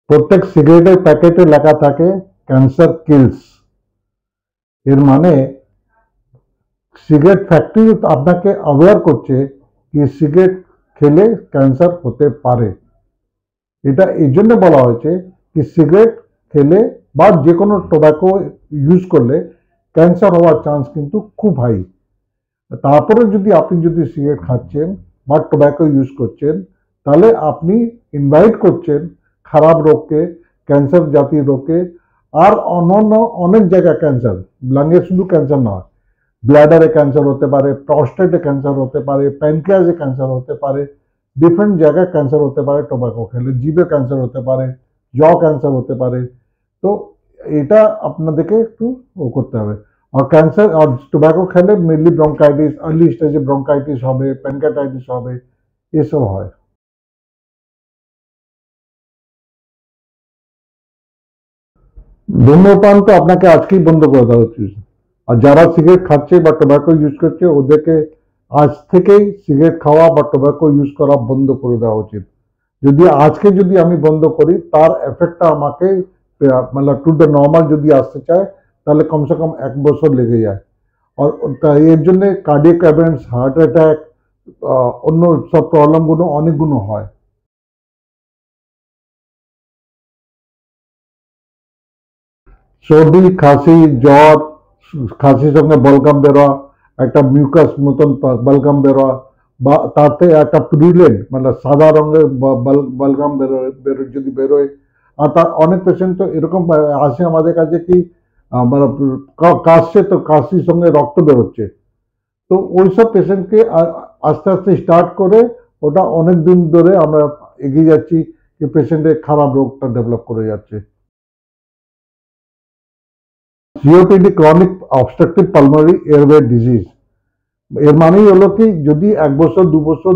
প্রত্যেক সিগারেটের প্যাকেটে লেখা থাকে ক্যান্সার কিলস। এর মানে সিগারেট ফ্যাক্টরি আপনাকে অ্যাওয়্যার করছে কি সিগারেট খেলে ক্যান্সার হতে পারে। এটা এই জন্য বলা হয়েছে কি সিগারেট খেলে বা যে কোনো টোব্যাকো ইউজ করলে ক্যান্সার হওয়ার চান্স কিন্তু খুব হাই। তারপরে আপনি যদি সিগারেট খাচ্ছেন বা টোব্যাকো ইউজ করছেন, তাহলে আপনি ইনভাইট করছেন খারাপ রোগকে, ক্যান্সার জাতীয় রোগকে। আর অন্যান্য অনেক জায়গায় ক্যান্সার, লাঙে শুধু ক্যান্সার নয়, ব্লাডারে ক্যান্সার হতে পারে, প্রস্টেটে ক্যান্সার হতে পারে, প্যানক্রিয়াসে ক্যান্সার হতে পারে, ডিফারেন্ট জায়গায় ক্যান্সার হতে পারে টোব্যাকো খেলে। জিভে ক্যান্সার হতে পারে, ক্যান্সার হতে পারে। তো এটা আপনাদেরকে একটু করতে হবে। और कैंसर और টোব্যাকো খেলে মেনলি ব্রঙ্কাইটিস, আর্লি স্টেজে ব্রঙ্কাইটিস হবে, প্যানক্রিয়াটাইটিস হবে, এসব হয়। ধূমপান তো আপনাকে আজকেই বন্ধ করে দেওয়া উচিত। আর যারা সিগারেট খাচ্ছে বা টোব্যাকো ইউজ করছে ওদেরকে আজ থেকেই সিগারেট খাওয়া বা টোব্যাকো ইউজ করা বন্ধ করে দেওয়া উচিত। যদি আমি বন্ধ করি তার এফেক্টটা আমাকে মানে টু দ্য নর্মাল যদি আসতে চায় তাহলে কমসে কম 1 বছর লেগে যায়। আর এর জন্য কার্ডিয়াক ইভেন্টস, হার্ট অ্যাটাক, অন্য সব প্রবলেমগুলো অনেকগুলো হয়। সর্দি, কাশি, জ্বর, কাশির সঙ্গে বলগাম বেরোয়া, একটা মিউকাস মতন বলগাম বেরোয়া, বা তাতে একটা প্রিলেন মানে সাদা রঙের বলগাম যদি বেরোয়। আর তার অনেক পেশেন্ট তো এরকম আসে আমাদের কাছে কি মানে কাশছে, তো কাশির সঙ্গে রক্ত বেরোচ্ছে। তো ওইসব পেশেন্টকে আস্তে আস্তে স্টার্ট করে ওটা অনেক দিন ধরে আমরা এগিয়ে যাচ্ছি যে পেশেন্টের খারাপ রোগটা ডেভেলপ করে যাচ্ছে। COPD chronic obstructive pulmonary airway disease. এর मानेই হলো कि यदि 1 बছর 2 बছর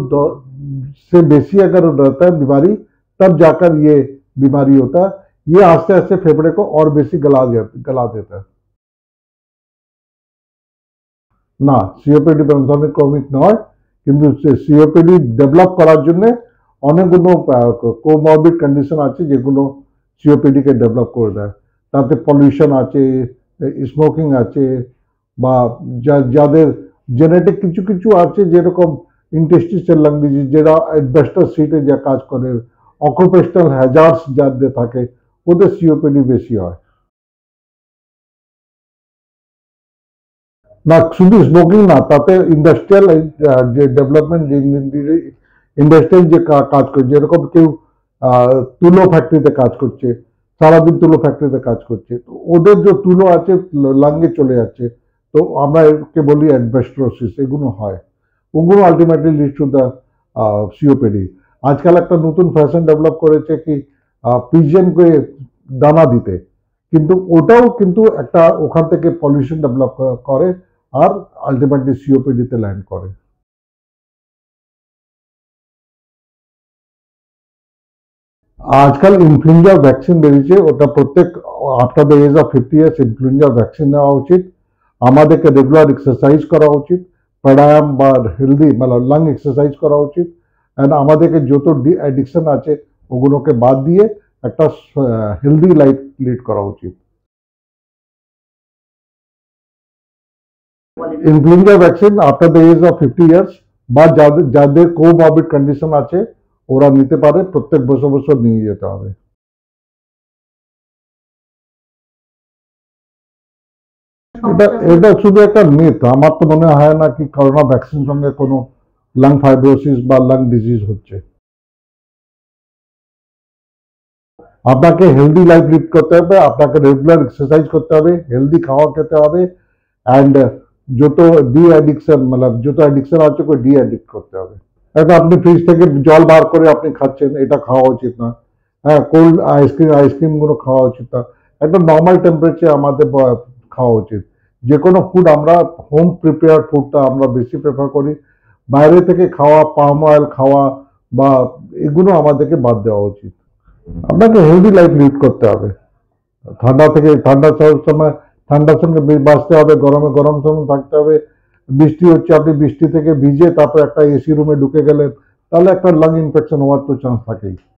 से बेसी अगर रहता है बीमारी, तब जाकर ये बीमारी होता है। ये आस्ते आस्ते फेफड़े को और बेसी गला देता है। না, সিওপিডি প্যান্ডেমিক ক্রনিক নয়, কিন্তু সিওপিডি ডেভেলপ করার জন্য অনেকগুলো কোমরবিড কন্ডিশন আছে যেগুলো সিওপিডি কে ডেভেলপ করে দেয়। তাতে পলিউশন আছে, স্মোকিং আছে, বা যাদের জেনেটিক কিছু কিছু আছে যেরকম ইন্টেস্টিসিয়াল লাং ডিজিজ, যেটা অ্যাসবেস্টস সিটে যা কাজ করে, অকুপেশনাল হ্যাজার্ডস যাদের থাকে ওদের সিওপিডি বেশি হয়। না, শুধু স্মোকিং না, তাতে ইন্ডাস্ট্রিয়াল যে ডেভেলপমেন্ট, যে ইন্ডাস্ট্রিয়াল যে কাজ করছে, যেরকম কেউ তুলো ফ্যাক্টরিতে কাজ করছে, সারাদিন তুলো ফ্যাক্টরিতে কাজ করছে, তো ওদের যে তুলো আছে লাঙ্গে চলে যাচ্ছে, তো আমরা একে বলি অ্যাসবেস্টোসিস, এগুলো হয়। ওগুলো ultimately lead to the COPD. আজকাল একটা নতুন ফ্যাশন ডেভেলপ করেছে কি পিজিএনকে দানা দিতে, কিন্তু ওটাও কিন্তু একটা ওখান থেকে পলিউশন ডেভেলপ করে আর আলটিমেটলি সিওপিডিতে ল্যান্ড করে। আজকাল ইনফ্লুয়েঞ্জা ভ্যাকসিন বেরিয়েছে, ওটা প্রত্যেক after the age of 50 years influenza vaccine নেওয়া উচিত। আমাদেরকে রেগুলার এক্সারসাইজ করা উচিত, প্রাণায়াম বা হেলদি মানে লাং এক্সারসাইজ করা উচিত। অ্যান্ড আমাদেরকে যত অ্যাডিকশন আছে ওগুলোকে বাদ দিয়ে একটা হেলদি লাইফ লিড করা উচিত। Influenza vaccine after the age of 50 years বা যাদের যাদের কোমরবিড কন্ডিশন আছে ওরা নিতে পারে, প্রত্যেক বছর বছর নিয়ে যেতে হবে। এটা এটা শুধু একটা মিথ। আমার তো মনে হয় না কি করোনা ভ্যাকসিন সঙ্গে কোনো লাং ফাইব্রোসিস বা লাং ডিজিজ হচ্ছে। আপনাকে হেলদি লাইফ লিড করতে হবে, আপনাকে রেগুলার এক্সারসাইজ করতে হবে, হেলদি খাওয়া খেতে হবে, অ্যান্ড যত ডি অ্যাডিকশন মানে যত অ্যাডিকশন আছে ওকে ডি অ্যাডিক্ট করতে হবে। এটা আপনি ফ্রিজ থেকে জল বার করে আপনি খাচ্ছেন, এটা খাওয়া উচিত না। হ্যাঁ, কোল্ড আইসক্রিমগুলো খাওয়া উচিত না। একটা নর্মাল টেম্পারেচার আমাদের খাওয়া উচিত। যে কোনো ফুড আমরা হোম প্রিপেয়ার ফুডটা আমরা বেশি প্রেফার করি। বাইরে থেকে খাওয়া, পাম অয়েল খাওয়া বা এগুলো আমাদেরকে বাদ দেওয়া উচিত। আপনাকে হেলদি লাইফ লিড করতে হবে। সময় ঠান্ডার সঙ্গে বাঁচতে হবে, গরমে গরম সময় থাকতে হবে। বৃষ্টি হচ্ছে, আপনি বৃষ্টি থেকে ভিজে তারপর একটা এসি রুমে ঢুকে গেলেন, তাহলে একটা লাং ইনফেকশন হওয়ার তো চান্স থাকেই।